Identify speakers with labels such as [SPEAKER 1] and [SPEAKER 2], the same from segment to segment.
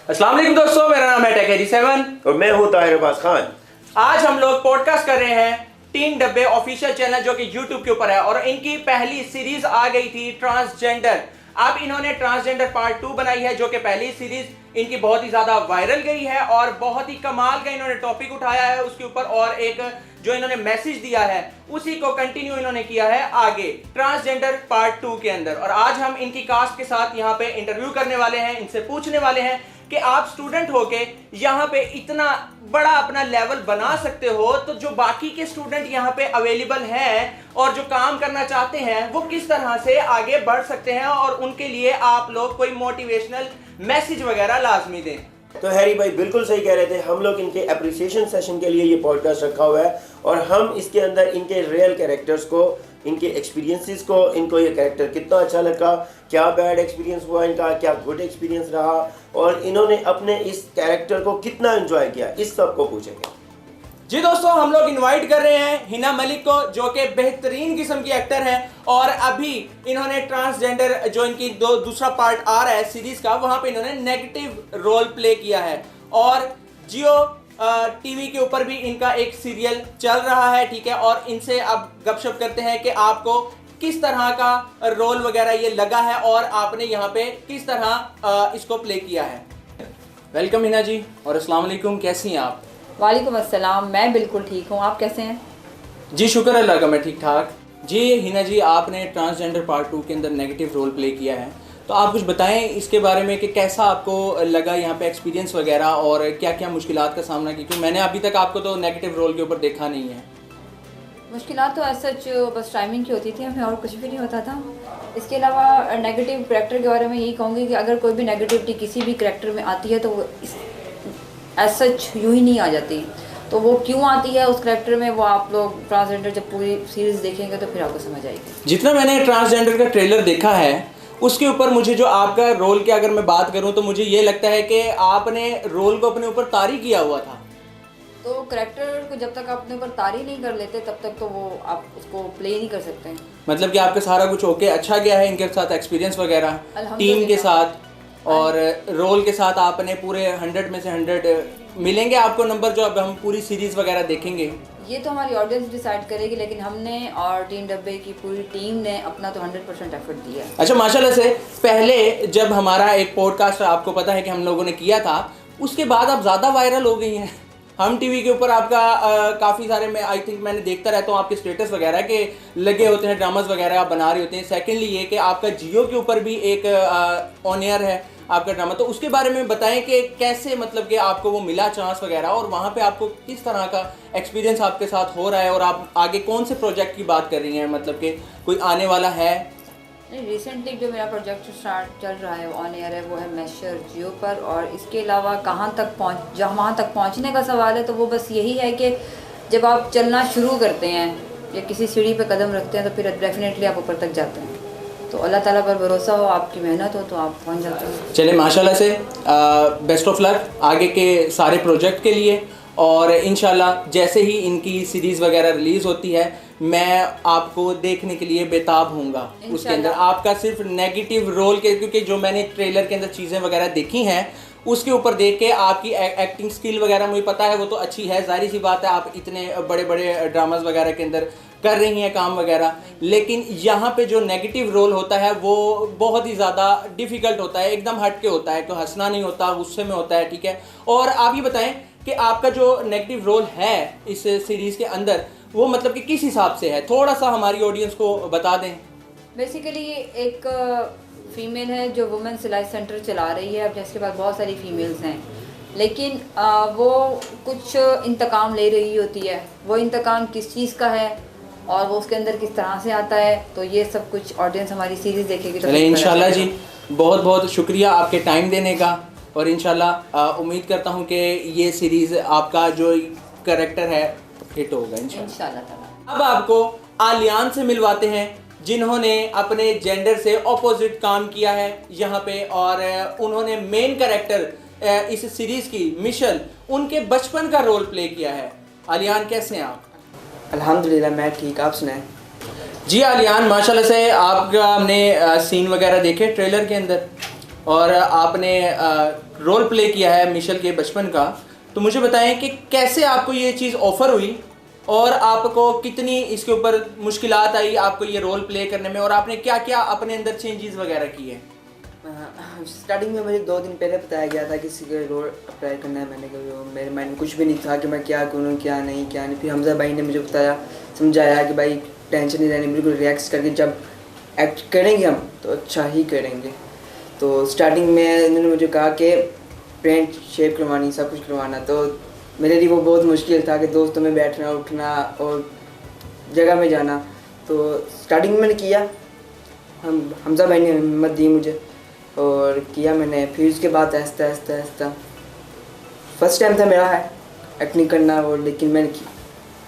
[SPEAKER 1] अस्सलाम वालेकुम दोस्तों, मेरा नाम है टेक87
[SPEAKER 2] और मैं हूँ ताहिर अब्बास खान।
[SPEAKER 1] आज हम लोग पॉडकास्ट कर रहे हैं तीन डब्बे ऑफिशियल चैनल जो कि यूट्यूब के ऊपर है और इनकी पहली सीरीज आ गई थी ट्रांसजेंडर। अब इन्होंने ट्रांसजेंडर पार्ट 2 बनाई है जो कि पहली सीरीज इनकी बहुत ही ज्यादा वायरल गई है और बहुत ही कमाल का इन्होंने टॉपिक उठाया है उसके ऊपर और एक जो इन्होंने मैसेज दिया है उसी को कंटिन्यू इन्होंने किया है आगे ट्रांसजेंडर पार्ट 2 के अंदर। और आज हम इनकी कास्ट के साथ यहाँ पे इंटरव्यू करने वाले हैं, इनसे पूछने वाले हैं कि आप स्टूडेंट होके यहाँ पे इतना बड़ा अपना लेवल बना सकते हो तो जो बाकी के स्टूडेंट यहाँ पे अवेलेबल हैं और जो काम करना चाहते हैं वो किस तरह से आगे बढ़ सकते हैं और उनके लिए आप लोग कोई मोटिवेशनल मैसेज वगैरह लाजमी दें।
[SPEAKER 2] तो हैरी भाई बिल्कुल सही कह रहे थे। हम लोग इनके अप्रिसिएशन सेशन के लिए ये पॉडकास्ट रखा हुआ है और हम इसके अंदर इनके रियल कैरेक्टर्स को, इनके एक्सपीरियंसेस को, इनको ये कैरेक्टर कितना अच्छा लगा, क्या बैड एक्सपीरियंस हुआ इनका, क्या गुड एक्सपीरियंस रहा और इन्होंने अपने इस कैरेक्टर को कितना एंजॉय किया, इस सब को पूछेंगे।
[SPEAKER 1] जी दोस्तों, हम लोग इनवाइट कर रहे हैं हिना मलिक को जो कि बेहतरीन किस्म की एक्टर हैं और अभी इन्होंने ट्रांसजेंडर जो इनकी दूसरा पार्ट आ रहा है सीरीज का वहां पे इन्होंने नेगेटिव रोल प्ले किया है और जियो टीवी के ऊपर भी इनका एक सीरियल चल रहा है, ठीक है। और इनसे अब गपशप करते हैं कि आपको किस तरह का रोल वगैरह ये लगा है और आपने यहाँ पे किस तरह इसको प्ले किया है। वेलकम हिना जी और अस्सलाम वालेकुम, कैसी हैं आप?
[SPEAKER 3] वालेकुम अस्सलाम, मैं बिल्कुल ठीक हूँ, आप कैसे हैं?
[SPEAKER 1] जी शुक्र अल्लाह का, मैं ठीक ठाक। जी हिना जी, आपने ट्रांसजेंडर पार्ट 2 के अंदर नेगेटिव रोल प्ले किया है, तो आप कुछ बताएं इसके बारे में कि कैसा आपको लगा यहाँ पे एक्सपीरियंस वगैरह और क्या क्या मुश्किलात का सामना किया, क्योंकि मैंने अभी तक आपको तो नेगेटिव रोल के ऊपर देखा नहीं है।
[SPEAKER 3] मुश्किलात तो ऐसा बस टाइमिंग की होती थी, हमें और कुछ भी नहीं होता था। इसके अलावा नेगेटिव करैक्टर के बारे में यही कहूँगी कि अगर कोई भी नेगेटिविटी किसी भी करैक्टर में आती है तो वो एज सच यूँ ही नहीं आ जाती, तो वो क्यों आती है उस करैक्टर में वो आप लोग ट्रांसजेंडर जब पूरी सीरीज़ देखेंगे तो फिर आपको समझ आएगी।
[SPEAKER 1] जितना मैंने ट्रांसजेंडर का ट्रेलर देखा है उसके ऊपर मुझे जो आपका रोल की अगर मैं बात करूं तो मुझे ये लगता है कि आपने रोल को अपने ऊपर तारी किया हुआ था।
[SPEAKER 3] तो करैक्टर को जब तक आप अपने ऊपर तारी नहीं कर लेते तब तक तो वो आप उसको प्ले नहीं कर सकते हैं।
[SPEAKER 1] मतलब कि आपका सारा कुछ ओके अच्छा गया है इनके साथ, एक्सपीरियंस वगैरह टीम के साथ और रोल के साथ आपने पूरे 100 में से 100 मिलेंगे आपको नंबर जो अब हम पूरी सीरीज वगैरह देखेंगे?
[SPEAKER 3] ये तो हमारी ऑडियंस डिसाइड करेगी, लेकिन हमने और तीन डब्बे की पूरी टीम ने अपना तो 100% एफर्ट दिया। अच्छा,
[SPEAKER 1] माशाल्लाह से पहले जब हमारा एक पॉडकास्ट आपको पता है कि हम लोगों ने किया था, उसके बाद आप ज़्यादा वायरल हो गई हैं। हम टीवी के ऊपर आपका काफ़ी सारे मैं आई थिंक मैंने देखता रहता हूँ आपके स्टेटस वगैरह के लगे होते हैं, ड्रामास वगैरह आप बना रहे होते हैं। सेकेंडली ये कि आपका जियो के ऊपर भी एक ऑन एयर है आपका ड्रामा, तो उसके बारे में बताएं कि कैसे मतलब कि आपको वो मिला चांस वगैरह और वहाँ पे आपको किस तरह का एक्सपीरियंस आपके साथ हो रहा है और आप आगे कौन से प्रोजेक्ट की बात कर रही हैं, मतलब कि कोई आने वाला है?
[SPEAKER 3] नहीं, रिसेंटली जो मेरा प्रोजेक्ट स्टार्ट चल रहा है ऑन एयर है वो है मैशर जियो पर। और इसके अलावा कहाँ तक वहाँ तक पहुँचने का सवाल है तो वो बस यही है कि जब आप चलना शुरू करते हैं या किसी सीढ़ी पे कदम रखते हैं तो फिर डेफिनेटली आप ऊपर तक जाते हैं। तो अल्लाह ताला पर भरोसा हो, आपकी मेहनत हो तो आप पहुँच जाते हैं।
[SPEAKER 1] चले माशाल्लाह से बेस्ट ऑफ लक आगे के सारे प्रोजेक्ट के लिए और इंशाल्लाह जैसे ही इनकी सीरीज़ वगैरह रिलीज़ होती है मैं आपको देखने के लिए बेताब हूँगा। उसके अंदर आपका सिर्फ नेगेटिव रोल के, क्योंकि जो मैंने ट्रेलर के अंदर चीज़ें वगैरह देखी हैं उसके ऊपर देख के आपकी एक्टिंग स्किल वगैरह मुझे पता है वो तो अच्छी है, जाहिर सी बात है आप इतने बड़े बड़े ड्रामास वगैरह के अंदर कर रही हैं काम वगैरह, लेकिन यहाँ पे जो नेगेटिव रोल होता है वो बहुत ही ज़्यादा डिफ़िकल्ट होता है, एकदम हट के होता है, तो हंसना नहीं होता, गुस्से में होता है, ठीक है। और आप ये बताएं कि आपका जो नेगेटिव रोल है इस सीरीज़ के अंदर वो मतलब कि किस हिसाब से है, थोड़ा सा हमारी ऑडियंस को बता दें।
[SPEAKER 3] बेसिकली एक फ़ीमेल है जो वुमेन सिलाई सेंटर चला रही है, अब जिसके पास बहुत सारी फीमेल्स हैं, लेकिन वो कुछ इंतकाम ले रही होती है। वो इंतकाम किस चीज़ का है और वो उसके अंदर किस तरह से आता है, तो ये सब कुछ ऑडियंस हमारी सीरीज़ देखेगी तो
[SPEAKER 1] इंशाल्लाह। जी बहुत बहुत शुक्रिया आपके टाइम देने का और इंशाल्लाह उम्मीद करता हूँ कि ये सीरीज़ आपका जो कैरेक्टर है हिट होगा इंशाल्लाह। अब आपको आलियान से मिलवाते हैं जिन्होंने अपने जेंडर से ऑपोजिट काम किया है यहाँ पे और उन्होंने मेन कैरेक्टर इस सीरीज़ की मिशेल उनके बचपन का रोल प्ले किया है। आलियान कैसे हैं आप?
[SPEAKER 4] अल्हम्दुलिल्लाह मैं ठीक, आप सुनाएं।
[SPEAKER 1] जी आलियान, माशाल्लाह से आपका हमने सीन वगैरह देखे ट्रेलर के अंदर, और आपने रोल प्ले किया है मिशेल के बचपन का, तो मुझे बताएं कि कैसे आपको ये चीज़ ऑफ़र हुई और आपको कितनी इसके ऊपर मुश्किलात आई आपको ये रोल प्ले करने में, और आपने क्या क्या अपने अंदर चेंजेस वगैरह किए?
[SPEAKER 4] स्टार्टिंग में मुझे 2 दिन पहले बताया गया था किसी के रोल अप्लाई करना है। मैंने कहा मेरे माइंड में कुछ भी नहीं था कि मैं क्या करूँ क्या नहीं। फिर हमजा भाई ने मुझे बताया, समझाया कि भाई टेंशन नहीं लेनी, बिल्कुल रिलैक्स करके जब एक्ट करेंगे हम तो अच्छा ही करेंगे। तो स्टार्टिंग में उन्होंने मुझे कहा कि पेंट शेप करवानी, सब कुछ करवाना, तो मेरे लिए वो बहुत मुश्किल था कि दोस्तों में बैठना उठना और जगह में जाना। तो स्टार्टिंग में मैंने किया, हमजा भाई ने हिम्मत दी मुझे और किया मैंने। फिर उसके बाद आहिस्ता फर्स्ट टाइम था मेरा एक्टिंग करना, और लेकिन मैंने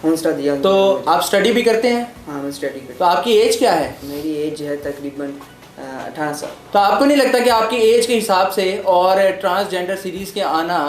[SPEAKER 4] हौसला दिया।
[SPEAKER 1] तो आप स्टडी भी करते हैं?
[SPEAKER 4] हाँ, मैं स्टडी करता हूँ।
[SPEAKER 1] तो आपकी एज क्या है?
[SPEAKER 4] मेरी एज है तकरीबन 18 साल।
[SPEAKER 1] तो आपको नहीं लगता कि आपकी एज के हिसाब से और ट्रांसजेंडर सीरीज़ के आना,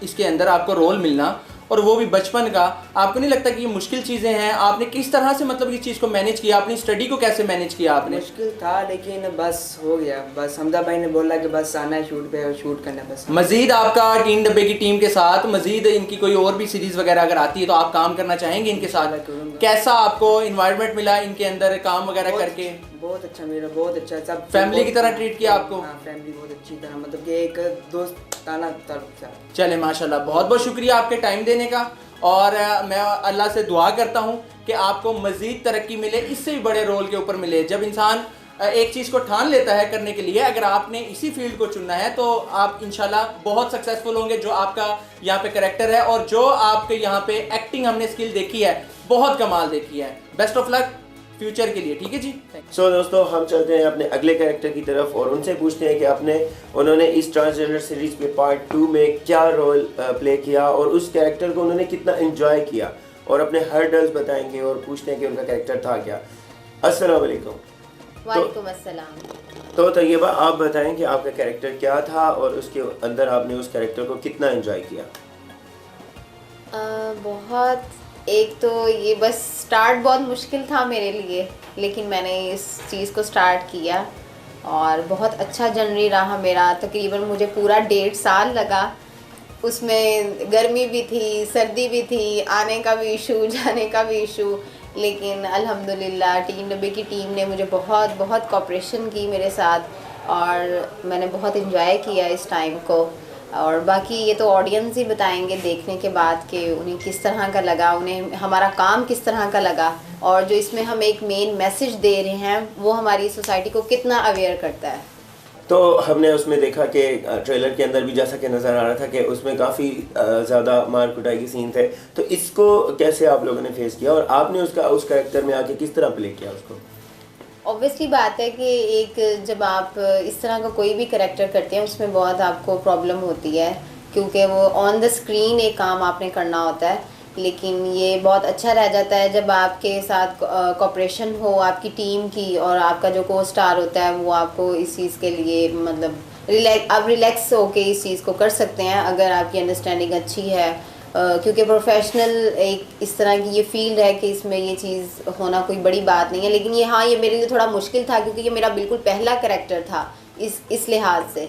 [SPEAKER 1] इसके अंदर आपको रोल मिलना और वो भी बचपन का, आपको नहीं लगता कि ये मुश्किल चीज़ें हैं? आपने किस तरह से मतलब इस चीज़ को मैनेज किया? अपनी स्टडी को कैसे मैनेज किया आपने?
[SPEAKER 4] मुश्किल था लेकिन बस हो गया। बस हमदा भाई ने बोला कि बस आना है शूट पे और शूट करना है बस।
[SPEAKER 1] मज़ीद आपका 3 डब्बे की टीम के साथ मज़ीद इनकी कोई और भी सीरीज़ वगैरह अगर आती है तो आप काम करना चाहेंगे इनके साथ? कैसा आपको इन्वायरमेंट मिला इनके अंदर काम वगैरह करके?
[SPEAKER 4] बहुत अच्छा, मेरा बहुत अच्छा। सब
[SPEAKER 1] फैमिली की तरह ट्रीट किया आपको?
[SPEAKER 4] हाँ, फैमिली बहुत अच्छी तरह, मतलब कि एक दोस्ताना ताल्लुक था।
[SPEAKER 1] चले माशाल्लाह, बहुत बहुत शुक्रिया आपके टाइम देने का, और मैं अल्लाह से दुआ करता हूँ कि आपको मज़ीद तरक्की मिले, इससे भी बड़े रोल के ऊपर मिले। जब इंसान एक चीज़ को ठान लेता है करने के लिए, अगर आपने इसी फील्ड को चुनना है तो आप इंशाल्लाह बहुत सक्सेसफुल होंगे। जो आपका यहाँ पे कैरेक्टर है और जो आपके यहाँ पे एक्टिंग हमने स्किल देखी है, बहुत कमाल देखी है। बेस्ट ऑफ लक फ्यूचर के लिए, ठीक है जी।
[SPEAKER 2] सो दोस्तों, हम चलते हैं अपने अगले कैरेक्टर की तरफ और उनसे पूछते हैं कि उन्होंने इस ट्रांसजेंडर सीरीज पे पार्ट 2 में क्या रोल प्ले किया और उस कैरेक्टर को उन्होंने कितना एंजॉय किया, और अपने हर्डल्स बताएंगे और पूछते हैं कि उनका कैरेक्टर था क्या। अस्सलाम वालेकुम।
[SPEAKER 5] वालेकुम अस्सलाम।
[SPEAKER 2] तो तैयबा, आप बताएं कि आपका कैरेक्टर क्या था और उसके अंदर आपने उस कैरेक्टर को कितना एंजॉय किया?
[SPEAKER 5] बहुत, एक तो ये बस स्टार्ट बहुत मुश्किल था मेरे लिए, लेकिन मैंने इस चीज़ को स्टार्ट किया और बहुत अच्छा जर्नी रहा मेरा। तकरीबन मुझे पूरा 1.5 साल लगा। उसमें गर्मी भी थी, सर्दी भी थी, आने का भी इशू, जाने का भी इशू, लेकिन अल्हम्दुलिल्लाह 3 डब्बे की टीम ने मुझे बहुत बहुत कोऑपरेशन की मेरे साथ और मैंने बहुत इन्जॉय किया इस टाइम को। और बाकी ये तो ऑडियंस ही बताएंगे देखने के बाद कि उन्हें किस तरह का लगा, उन्हें हमारा काम किस तरह का लगा, और जो इसमें हम एक मेन मैसेज दे रहे हैं वो हमारी सोसाइटी को कितना अवेयर करता है।
[SPEAKER 2] तो हमने उसमें देखा कि ट्रेलर के अंदर भी जैसा कि नज़र आ रहा था कि उसमें काफ़ी ज़्यादा मार कुटाई के सीन थे, तो इसको कैसे आप लोगों ने फेस किया और आपने उस कैरेक्टर में आके किस तरह प्ले किया उसको?
[SPEAKER 5] ऑब्वियसली बात है कि एक जब आप इस तरह का कोई भी करैक्टर करते हैं उसमें बहुत आपको प्रॉब्लम होती है, क्योंकि वो ऑन द स्क्रीन एक काम आपने करना होता है, लेकिन ये बहुत अच्छा रह जाता है जब आपके साथ कोऑपरेशन हो आपकी टीम की, और आपका जो को स्टार होता है वो आपको इस चीज़ के लिए मतलब आप रिलैक्स होके इस चीज़ को कर सकते हैं अगर आपकी अंडरस्टैंडिंग अच्छी है। क्योंकि प्रोफेशनल एक इस तरह की ये फील्ड है कि इसमें ये चीज़ होना कोई बड़ी बात नहीं है, लेकिन ये हाँ ये मेरे लिए थोड़ा मुश्किल था क्योंकि ये मेरा बिल्कुल पहला करैक्टर था इस लिहाज से।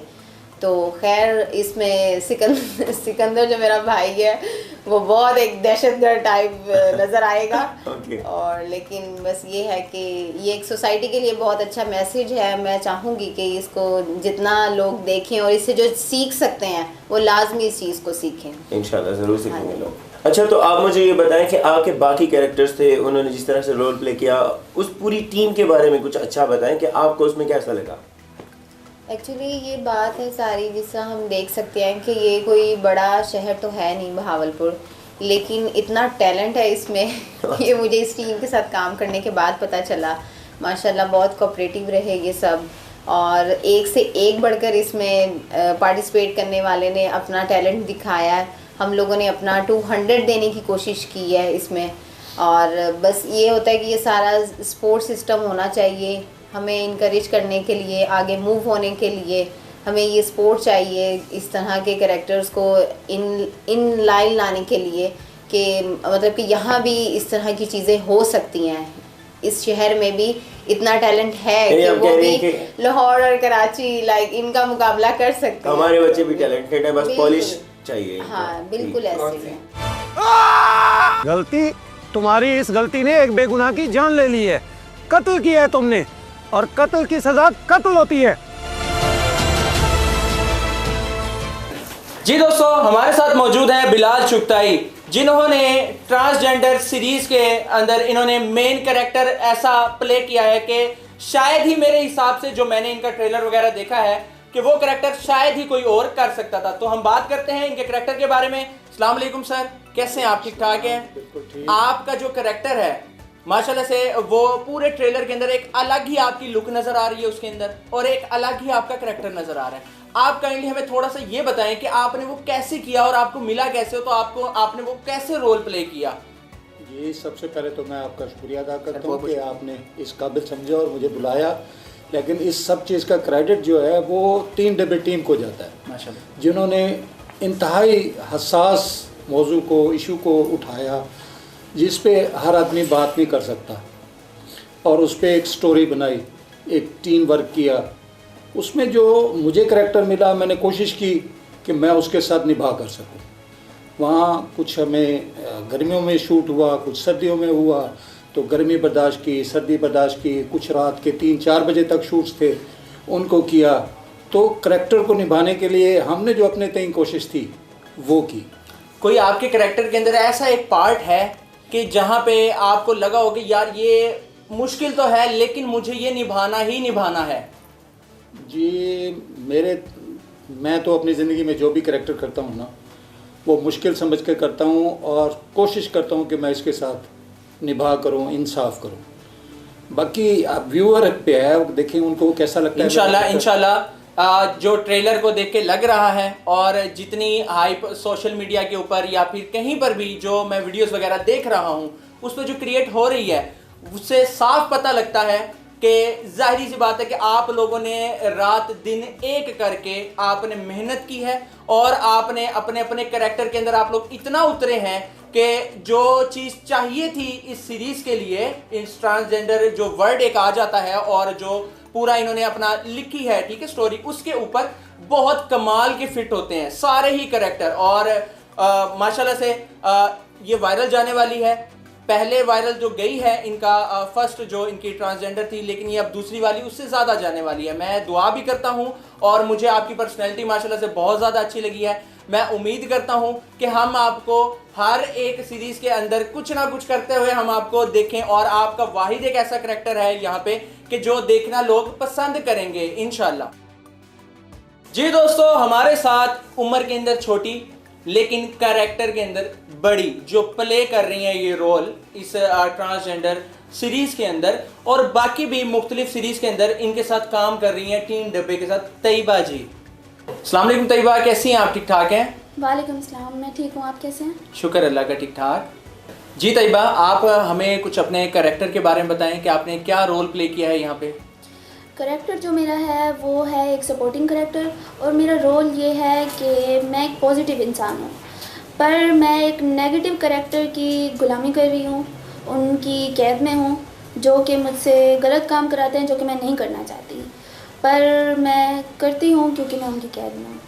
[SPEAKER 5] तो खैर इसमें सिकंदर जो मेरा भाई है वो बहुत एक दहशतगर्द टाइप नज़र आएगा।
[SPEAKER 2] Okay.
[SPEAKER 5] और लेकिन बस ये है कि ये एक सोसाइटी के लिए बहुत अच्छा मैसेज है। मैं चाहूँगी कि इसको जितना लोग देखें और इससे जो सीख सकते हैं वो लाजमी इस चीज़ को सीखें।
[SPEAKER 2] इंशाल्लाह ज़रूर सीखेंगे लोग। अच्छा, तो आप मुझे ये बताएं कि आपके बाकी कैरेक्टर्स थे, उन्होंने जिस तरह से रोल प्ले किया, उस पूरी टीम के बारे में कुछ अच्छा बताएं कि आपको उसमें कैसा लगा?
[SPEAKER 5] एक्चुअली ये बात है सारी, जिससे हम देख सकते हैं कि ये कोई बड़ा शहर तो है नहीं बहावलपुर, लेकिन इतना टैलेंट है इसमें ये मुझे इस टीम के साथ काम करने के बाद पता चला। माशाल्लाह बहुत कोऑपरेटिव रहे ये सब, और एक से एक बढ़कर इसमें पार्टिसिपेट करने वाले ने अपना टैलेंट दिखाया है। हम लोगों ने अपना 200 देने की कोशिश की है इसमें, और बस ये होता है कि ये सारा सपोर्ट सिस्टम होना चाहिए हमें इनकरेज करने के लिए, आगे मूव होने के लिए हमें ये सपोर्ट चाहिए इस तरह के कैरेक्टर्स को इन लाइन लाने के लिए कि मतलब कि यहाँ भी इस तरह की चीज़ें हो सकती हैं, इस शहर में भी इतना टैलेंट है
[SPEAKER 2] नहीं,
[SPEAKER 5] कि
[SPEAKER 2] हम
[SPEAKER 5] वो
[SPEAKER 2] कह रहे
[SPEAKER 5] भी
[SPEAKER 2] हैं कि
[SPEAKER 5] लाहौर और कराची लाइक इनका मुकाबला कर सकते हैं।
[SPEAKER 2] हमारे बच्चे भी टैलेंटेड है, बस
[SPEAKER 5] बिल्कुल।
[SPEAKER 2] पॉलिश चाहिए इनको।
[SPEAKER 5] हाँ बिल्कुल ऐसे ही है।
[SPEAKER 6] गलती तुम्हारी, इस गलती ने एक बेगुनाह की जान ले ली है। कत्ल किया है तुमने, और कत्ल की सजा कत्ल होती है।
[SPEAKER 1] जी दोस्तों, हमारे साथ मौजूद हैं बिलाल चुगताई, जिन्होंने ट्रांसजेंडर सीरीज के अंदर इन्होंने मेन कैरेक्टर ऐसा प्ले किया है कि शायद ही मेरे हिसाब से जो मैंने इनका ट्रेलर वगैरह देखा है कि वो कैरेक्टर शायद ही कोई और कर सकता था। तो हम बात करते हैं इनके कैरेक्टर के बारे में। अस्सलाम वालेकुम सर, कैसे हैं आप? ठीक ठाक हैं? आपका जो कैरेक्टर है माशाल्लाह से वो पूरे ट्रेलर के अंदर एक अलग ही आपकी लुक नजर आ रही है उसके अंदर, और एक अलग ही आपका कैरेक्टर नजर आ रहा है। आप काइंडली हमें थोड़ा सा ये बताएं कि आपने वो कैसे किया और आपको मिला कैसे, तो आपने वो कैसे रोल प्ले किया?
[SPEAKER 7] जी, सबसे पहले तो मैं आपका शुक्रिया अदा करता हूँ कि आपने इस काबिल समझा और मुझे बुलाया। लेकिन इस सब चीज़ का क्रेडिट जो है वो 3 डब्बे टीम को जाता है,
[SPEAKER 1] माशाल्लाह,
[SPEAKER 7] जिन्होंने इंतहाई हसास मौजू को, इशू को उठाया, जिस पे हर आदमी बात नहीं कर सकता, और उस पर एक स्टोरी बनाई, एक टीम वर्क किया। उसमें जो मुझे करैक्टर मिला, मैंने कोशिश की कि मैं उसके साथ निभा कर सकूं। वहाँ कुछ हमें गर्मियों में शूट हुआ, कुछ सर्दियों में हुआ, तो गर्मी बर्दाश्त की, सर्दी बर्दाश्त की, कुछ रात के 3-4 बजे तक शूट्स थे, उनको किया। तो करैक्टर को निभाने के लिए हमने जो अपने तय कोशिश थी वो की।
[SPEAKER 1] कोई आपके कैरेक्टर के अंदर ऐसा एक पार्ट है कि जहाँ पे आपको लगा हो कि यार ये मुश्किल तो है लेकिन मुझे ये निभाना ही निभाना है?
[SPEAKER 7] जी, मैं तो अपनी ज़िंदगी में जो भी करैक्टर करता हूँ ना, वो मुश्किल समझ के करता हूँ और कोशिश करता हूँ कि मैं इसके साथ निभा करूँ, इंसाफ करूँ। बाकी आप व्यूअर पे है, देखें उनको कैसा लगता है।
[SPEAKER 1] इंशाल्लाह जो ट्रेलर को देख के लग रहा है और जितनी हाइप सोशल मीडिया के ऊपर या फिर कहीं पर भी जो मैं वीडियोस वगैरह देख रहा हूँ उस पर जो क्रिएट हो रही है, उससे साफ पता लगता है कि जाहिर सी बात है कि आप लोगों ने रात दिन एक करके आपने मेहनत की है और आपने अपने अपने कैरेक्टर के अंदर आप लोग इतना उतरे हैं कि जो चीज़ चाहिए थी इस सीरीज़ के लिए, इस ट्रांसजेंडर जो वर्ड एक आ जाता है और जो पूरा इन्होंने अपना लिखी है, ठीक है, स्टोरी, उसके ऊपर बहुत कमाल के फिट होते हैं सारे ही कैरेक्टर। और माशाल्लाह से ये वायरल जाने वाली है। पहले वायरल जो गई है इनका फर्स्ट जो इनकी ट्रांसजेंडर थी, लेकिन ये अब दूसरी वाली उससे ज़्यादा जाने वाली है। मैं दुआ भी करता हूँ और मुझे आपकी पर्सनैलिटी माशाल्लाह से बहुत ज़्यादा अच्छी लगी है। मैं उम्मीद करता हूँ कि हम आपको हर एक सीरीज़ के अंदर कुछ ना कुछ करते हुए हम आपको देखें, और आपका वाहिद एक ऐसा करैक्टर है यहाँ पे कि जो देखना लोग पसंद करेंगे इंशाल्लाह। जी दोस्तों, हमारे साथ उम्र के अंदर छोटी लेकिन कैरेक्टर के अंदर बड़ी जो प्ले कर रही हैं ये रोल इस ट्रांसजेंडर सीरीज़ के अंदर और बाकी भी मुख्तलिफ सीरीज़ के अंदर इनके साथ काम कर रही हैं टीन डब्बे के साथ, तैयबा जी। अस्सलाम वालेकुम तैयबा, कैसी हैं आप? ठीक ठाक हैं?
[SPEAKER 8] वालेकुम सलाम, मैं ठीक हूँ, आप कैसे हैं?
[SPEAKER 1] शुक्र अल्लाह का, ठीक ठाक। जी तैयबा, आप हमें कुछ अपने कैरेक्टर के बारे में बताएं कि आपने क्या रोल प्ले किया है यहाँ पे?
[SPEAKER 8] करैक्टर जो मेरा है वो है एक सपोर्टिंग करैक्टर, और मेरा रोल ये है कि मैं एक पॉजिटिव इंसान हूँ, पर मैं एक नेगेटिव करैक्टर की गुलामी कर रही हूँ, उनकी कैद में हूँ, जो कि मुझसे गलत काम कराते हैं जो कि मैं नहीं करना चाहती, पर मैं करती हूँ क्योंकि मैं उनकी कैद में हूँ।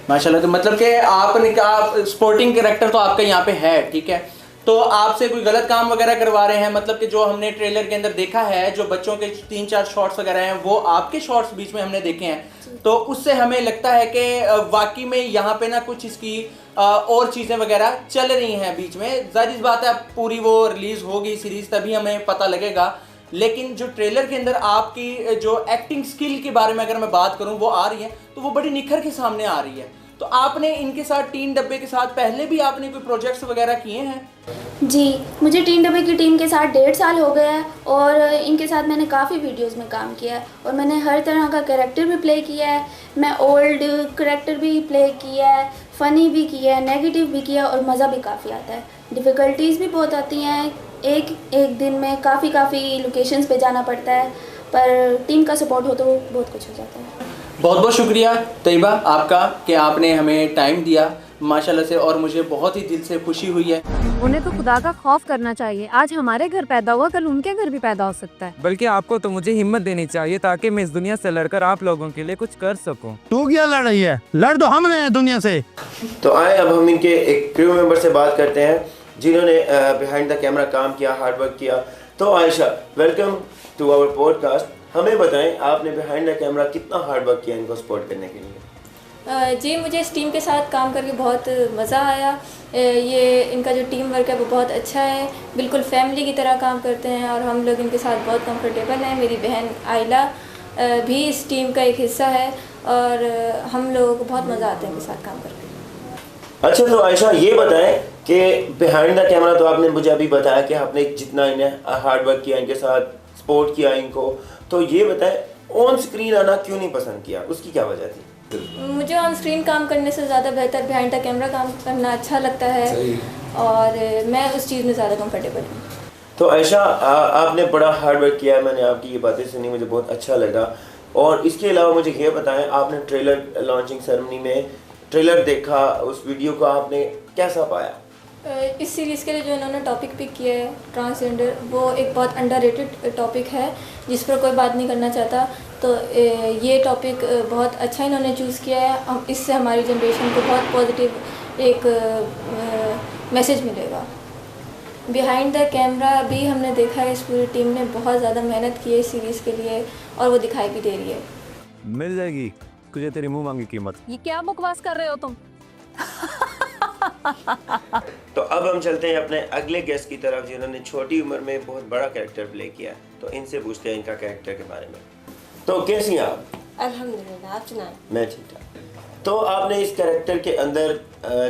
[SPEAKER 1] माशाल्लाह, तो मतलब कि आपने कहा स्पोर्टिंग कैरेक्टर तो आपका यहाँ पे है, ठीक है, तो आपसे कोई गलत काम वगैरह करवा रहे हैं? मतलब कि जो हमने ट्रेलर के अंदर देखा है, जो बच्चों के 3-4 शॉट्स वगैरह हैं वो आपके शॉट्स बीच में हमने देखे हैं, तो उससे हमें लगता है कि वाकई में यहाँ पे ना कुछ इसकी और चीज़ें वगैरह चल रही हैं बीच में। जाहिर बात है पूरी वो रिलीज़ होगी सीरीज़ तभी हमें पता लगेगा, लेकिन जो ट्रेलर के अंदर आपकी जो एक्टिंग स्किल के बारे में अगर मैं बात करूं वो आ रही है तो वो बड़ी निखर के सामने आ रही है। तो आपने इनके साथ टीन डब्बे के साथ पहले भी आपने कोई प्रोजेक्ट्स वगैरह किए हैं?
[SPEAKER 8] जी, मुझे टीन डब्बे की टीम के साथ 1.5 साल हो गया है और इनके साथ मैंने काफ़ी वीडियोस में काम किया है और मैंने हर तरह का कैरेक्टर भी प्ले किया है। मैं ओल्ड कैरेक्टर भी प्ले किया है, फ़नी भी किया है, नेगेटिव भी किया और मज़ा भी काफ़ी आता है। डिफ़िकल्टीज़ भी बहुत आती हैं, एक दिन में काफ़ी लोकेशंस पे जाना पड़ता है, पर टीम का सपोर्ट हो तो बहुत कुछ हो जाता है।
[SPEAKER 1] बहुत बहुत शुक्रिया तैयबा आपका कि आपने हमें टाइम दिया
[SPEAKER 9] माशाल्लाह से, और मुझे बहुत ही दिल से खुशी हुई है।
[SPEAKER 10] उन्हें तो खुदा का खौफ करना चाहिए। आज हमारे घर पैदा हुआ, कल उनके घर भी पैदा हो सकता है।
[SPEAKER 11] बल्कि आपको तो मुझे हिम्मत देनी चाहिए ताकि मैं इस दुनिया से लड़कर आप लोगों के लिए कुछ कर सकूं।
[SPEAKER 6] तू क्या लड़ रही है? लड़ तो हम रहे हैं दुनिया से।
[SPEAKER 2] तो आए अब हम इनके एक क्रू मेंबर से बात करते हैं जिन्होंने बिहाइंड द कैमरा काम किया, हार्ड वर्क किया। तो Ayesha, welcome to our podcast. हमें बताएं आपने बिहाइंड द कैमरा कितना हार्ड वर्क किया इनको सपोर्ट करने के लिए?
[SPEAKER 8] जी, मुझे इस टीम के साथ काम करके बहुत मज़ा आया। ये इनका जो टीम वर्क है वो बहुत अच्छा है, बिल्कुल फैमिली की तरह काम करते हैं और हम लोग इनके साथ बहुत कंफर्टेबल हैं। मेरी बहन आइला भी इस टीम का एक हिस्सा है और हम लोगों को बहुत मज़ा आता है इनके साथ काम करके।
[SPEAKER 2] अच्छा, तो आयशा ये बताएं कि बिहाइंड द कैमरा तो आपने मुझे अभी बताया कि आपने जितना इन्हें हार्ड वर्क किया, इनके साथ सपोर्ट किया इनको, तो ये बताएं ऑन स्क्रीन आना क्यों नहीं पसंद किया, उसकी क्या वजह थी?
[SPEAKER 8] मुझे ऑन स्क्रीन काम करने से ज़्यादा बेहतर बिहाइंड द कैमरा काम करना अच्छा लगता है और मैं उस चीज़ में ज़्यादा कंफर्टेबल हूँ।
[SPEAKER 2] तो आयशा, आपने बड़ा हार्ड वर्क किया है, मैंने आपकी ये बातें सुनी, मुझे बहुत अच्छा लगा। और इसके अलावा मुझे ये बताएं, आपने ट्रेलर लॉन्चिंग सेरेमनी में ट्रेलर देखा, उस वीडियो को आपने कैसा पाया?
[SPEAKER 8] इस सीरीज़ के लिए जो इन्होंने टॉपिक पिक किया है ट्रांसजेंडर, वो एक बहुत अंडररेटेड टॉपिक है जिस पर कोई बात नहीं करना चाहता। तो ये टॉपिक बहुत अच्छा इन्होंने चूज़ किया है। इससे हमारी जनरेशन को बहुत पॉजिटिव एक मैसेज मिलेगा। बिहाइंड द कैमरा भी हमने देखा है, इस पूरी टीम ने बहुत ज़्यादा मेहनत की है इस सीरीज़ के लिए और वो दिखाई भी दे रही है।
[SPEAKER 6] मिल जाएगी तुझे तेरी मुंह मांगी कीमत।
[SPEAKER 10] ये क्या बकवास कर रहे हो तुम?
[SPEAKER 2] तो अब हम चलते हैं अपने अगले गेस्ट की तरफ जिन्होंने छोटी उम्र में बहुत बड़ा कैरेक्टर प्ले किया है। तो इनसे पूछते हैं इनका कैरेक्टर के बारे में। तो कैसी हैं आप?
[SPEAKER 12] अल्हम्दुलिल्लाह, आप सुनाएं।
[SPEAKER 2] मैं ठीक ठाक। तो आपने इस कैरेक्टर के अंदर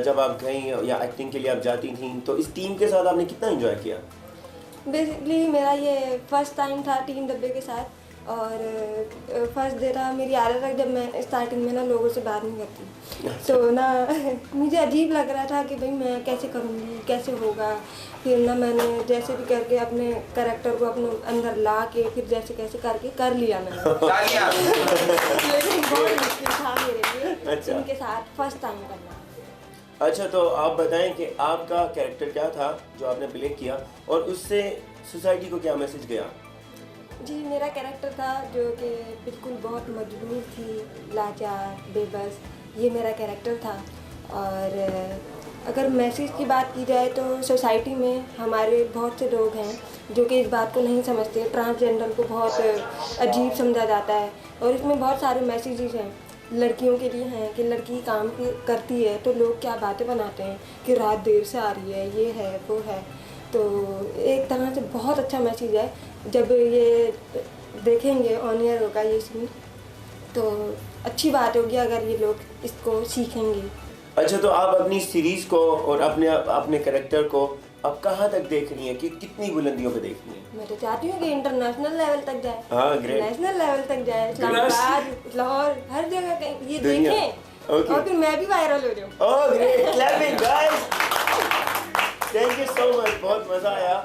[SPEAKER 2] जब आप गई या एक्टिंग के लिए आप जाती थी, तो इस टीम के साथ आपने कितना एंजॉय किया?
[SPEAKER 12] बेसिकली मेरा ये फर्स्ट टाइम था टीम डब्बे के साथ और फर्स्ट डे था मेरी आदत है जब मैं स्टार्टिंग में ना लोगों से बात नहीं करती, तो ना मुझे अजीब लग रहा था कि भाई मैं कैसे करूँगी, कैसे होगा। फिर ना मैंने जैसे भी करके अपने कैरेक्टर को अपने अंदर ला के फिर जैसे कैसे करके कर लिया मैंने। लेकिन बहुत मुश्किल था मेरे लिए इनके साथ फर्स्ट टाइम करना।
[SPEAKER 2] अच्छा, तो आप बताएं कि आपका कैरेक्टर क्या था जो आपने प्ले किया और उससे सोसाइटी को क्या मैसेज गया?
[SPEAKER 12] जी, मेरा कैरेक्टर था जो कि बिल्कुल बहुत मजबूर थी, लाचार, बेबस, ये मेरा कैरेक्टर था। और अगर मैसेज की बात की जाए तो सोसाइटी में हमारे बहुत से लोग हैं जो कि इस बात को नहीं समझते। ट्रांसजेंडर को बहुत अजीब समझा जाता है और इसमें बहुत सारे मैसेजेस हैं लड़कियों के लिए हैं कि लड़की काम करती है तो लोग क्या बातें बनाते हैं कि रात देर से आ रही है, ये है वो है। तो एक तरह से बहुत अच्छा मैसेज है। जब ये देखेंगे ऑन एयर होगा ये सीन तो अच्छी बात होगी अगर ये लोग इसको सीखेंगे।
[SPEAKER 2] अच्छा, तो आप अपनी सीरीज़ को और अपने कैरेक्टर को अब कहाँ तक देख रही हैं कि कितनी बुलंदियों पे देख रही हैं?
[SPEAKER 12] मैं तो चाहती हूँ कि इंटरनेशनल लेवल तक जाए,
[SPEAKER 2] हाँ, ग्रेट,
[SPEAKER 12] नेशनल लेवल तक जाए, इस्लामाबाद, लाहौर, हर जगह ये देखें और फिर मैं भी वायरल हो जाऊँ।
[SPEAKER 2] Oh great, clapping guys, thank you so much, बहुत मज़ा आया।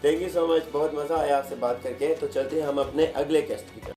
[SPEAKER 2] थैंक यू सो मच, बहुत मज़ा आया आपसे बात करके। तो चलते हैं हम अपने अगले गेस्ट की तरफ।